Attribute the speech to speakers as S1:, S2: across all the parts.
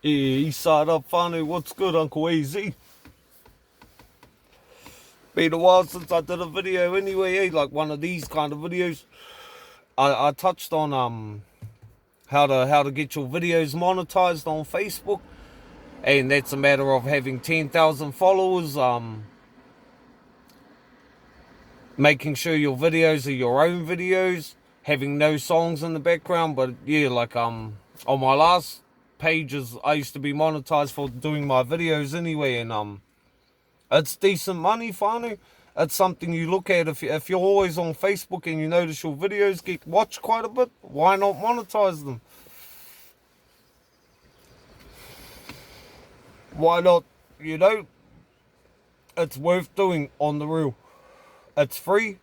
S1: Yeah, east side up, whānau. What's good, Uncle A.ZEE? Been a while since I did a video anyway, like one of these kind of videos. I touched on how to get your videos monetized on Facebook, and that's a matter of having 10,000 followers, making sure your videos are your own videos, having no songs in the background. But yeah, like on my last pages, I used to be monetized for doing my videos anyway, and it's decent money, whānau. It's something you look at. If you're always on Facebook and you notice your videos get watched quite a bit, why not monetize them? Why not? You know, it's worth doing on the real. It's free,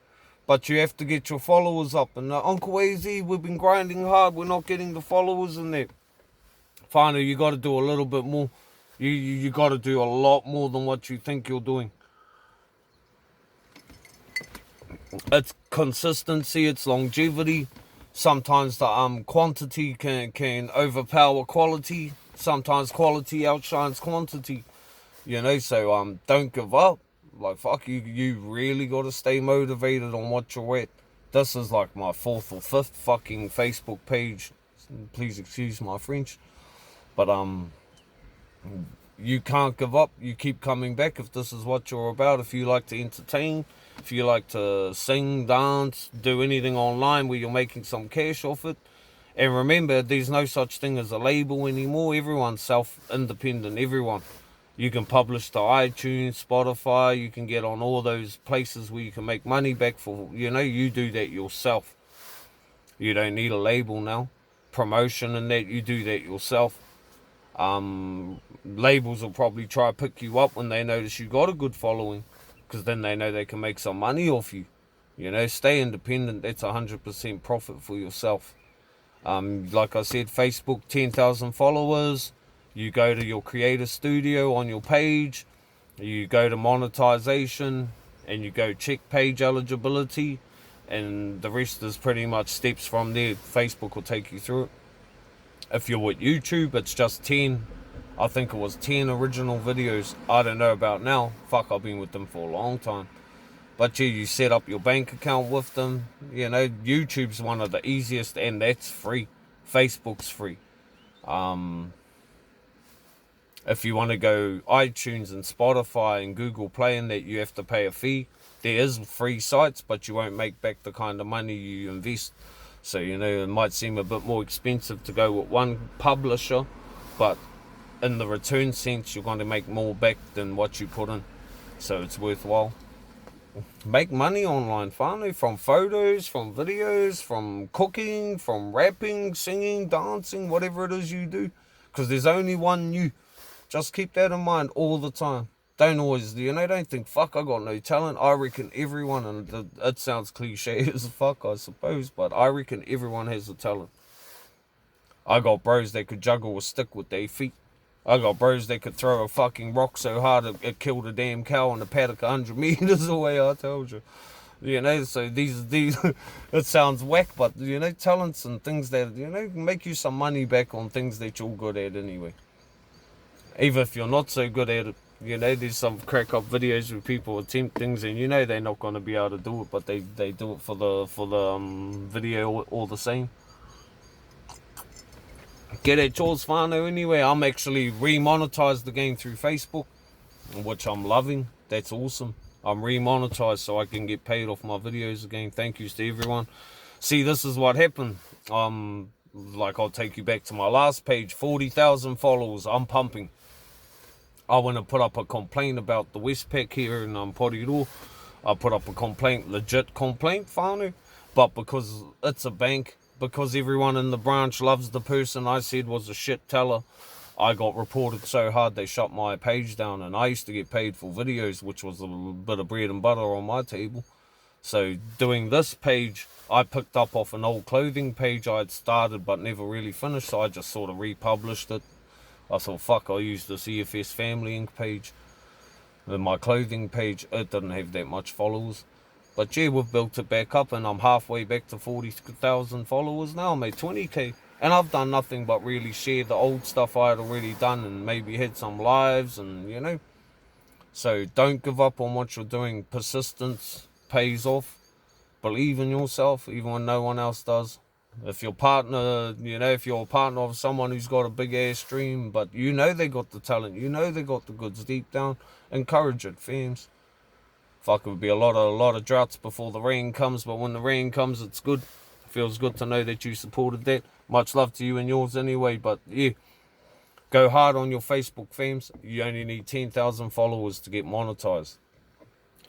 S1: but you have to get your followers up. And Uncle AZEE, we've been grinding hard. We're not getting the followers in there. Whānau, you got to do a little bit more. You got to do a lot more than what you think you're doing. It's consistency, it's longevity. Sometimes the quantity can overpower quality. Sometimes quality outshines quantity. You know, so don't give up. Like, fuck, you really got to stay motivated on what you're at. This is like my 4th or 5th fucking Facebook page. Please excuse my French. But you can't give up. You keep coming back if this is what you're about. If you like to entertain, if you like to sing, dance, do anything online where you're making some cash off it. And remember, there's no such thing as a label anymore. Everyone's self-independent, everyone. You can publish to iTunes, Spotify, you can get on all those places where you can make money back for, you do that yourself. You don't need a label now. Promotion and that, you do that yourself. Labels will probably try to pick you up when they notice you got a good following, because then they know they can make some money off you. Stay independent. That's 100% profit for yourself. Like I said, Facebook, 10,000 followers. You go to your creator studio on your page. You go to monetization, and you go check page eligibility, and the rest is pretty much steps from there. Facebook will take you through it. If you're with YouTube, it's just 10. I think it was 10 original videos. I don't know about now. Fuck, I've been with them for a long time. But yeah, you set up your bank account with them. YouTube's one of the easiest, and that's free. Facebook's free. If you want to go iTunes and Spotify and Google Play and that, you have to pay a fee. There is free sites, but you won't make back the kind of money you invest. So, it might seem a bit more expensive to go with one publisher, but in the return sense, you're going to make more back than what you put in. So it's worthwhile. Make money online, whānau, from photos, from videos, from cooking, from rapping, singing, dancing, whatever it is you do. Because there's only one you. Just keep that in mind all the time. Don't always, don't think, fuck, I got no talent. I reckon everyone, and it sounds cliche as fuck, I suppose, but I reckon everyone has a talent. I got bros that could juggle a stick with their feet. I got bros that could throw a fucking rock so hard it killed a damn cow in a paddock 100 meters away, I told you. So these it sounds whack, but, talents and things that, make you some money back on things that you're good at anyway. Even if you're not so good at it. There's some crack up videos where people attempt things and they're not going to be able to do it, but they do it for the video all the same. Get at yours, whānau. Anyway, I'm actually remonetized the game through Facebook, which I'm loving. That's awesome. I'm remonetized so I can get paid off my videos again. Thank yous to everyone. See, this is what happened. Like, I'll take you back to my last page. 40,000 followers. I'm pumping. I want to put up a complaint about the Westpac here in Porirua. I put up a complaint, legit complaint, whānau. But because it's a bank, because everyone in the branch loves the person I said was a shit teller, I got reported so hard they shut my page down. And I used to get paid for videos, which was a bit of bread and butter on my table. So doing this page, I picked up off an old clothing page I had started but never really finished. So I just sort of republished it. I thought, fuck, I'll use this EFS Family Inc. page. And my clothing page, it didn't have that much followers. But yeah, we've built it back up and I'm halfway back to 40,000 followers now. I made 20k. And I've done nothing but really share the old stuff I had already done and maybe had some lives and, you know. So don't give up on what you're doing. Persistence pays off. Believe in yourself, even when no one else does. If your partner, you know, if you're a partner of someone who's got a big ass dream, but you know they got the talent, you know they got the goods deep down, encourage it, Famz. Fuck, it would be a lot of droughts before the rain comes, but when the rain comes, it's good. It feels good to know that you supported that. Much love to you and yours anyway, but yeah. Go hard on your Facebook, Famz. You only need 10,000 followers to get monetized.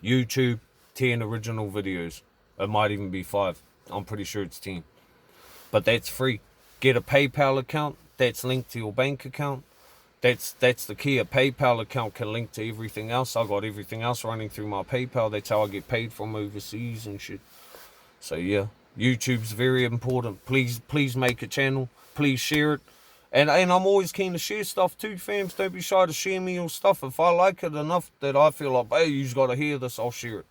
S1: YouTube, 10 original videos. It might even be 5. I'm pretty sure it's 10. But that's free. Get a PayPal account. That's linked to your bank account. That's the key. A PayPal account can link to everything else. I got everything else running through my PayPal. That's how I get paid from overseas and shit. So yeah, YouTube's very important. Please make a channel. Please share it. And I'm always keen to share stuff too, Famz. Don't be shy to share me your stuff. If I like it enough that I feel like, hey, you've got to hear this, I'll share it.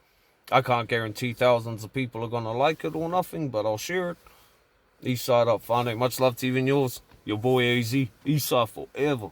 S1: I can't guarantee thousands of people are going to like it or nothing, but I'll share it. East side up, Fane. Much love to you and yours. Your boy AZEE. East side forever.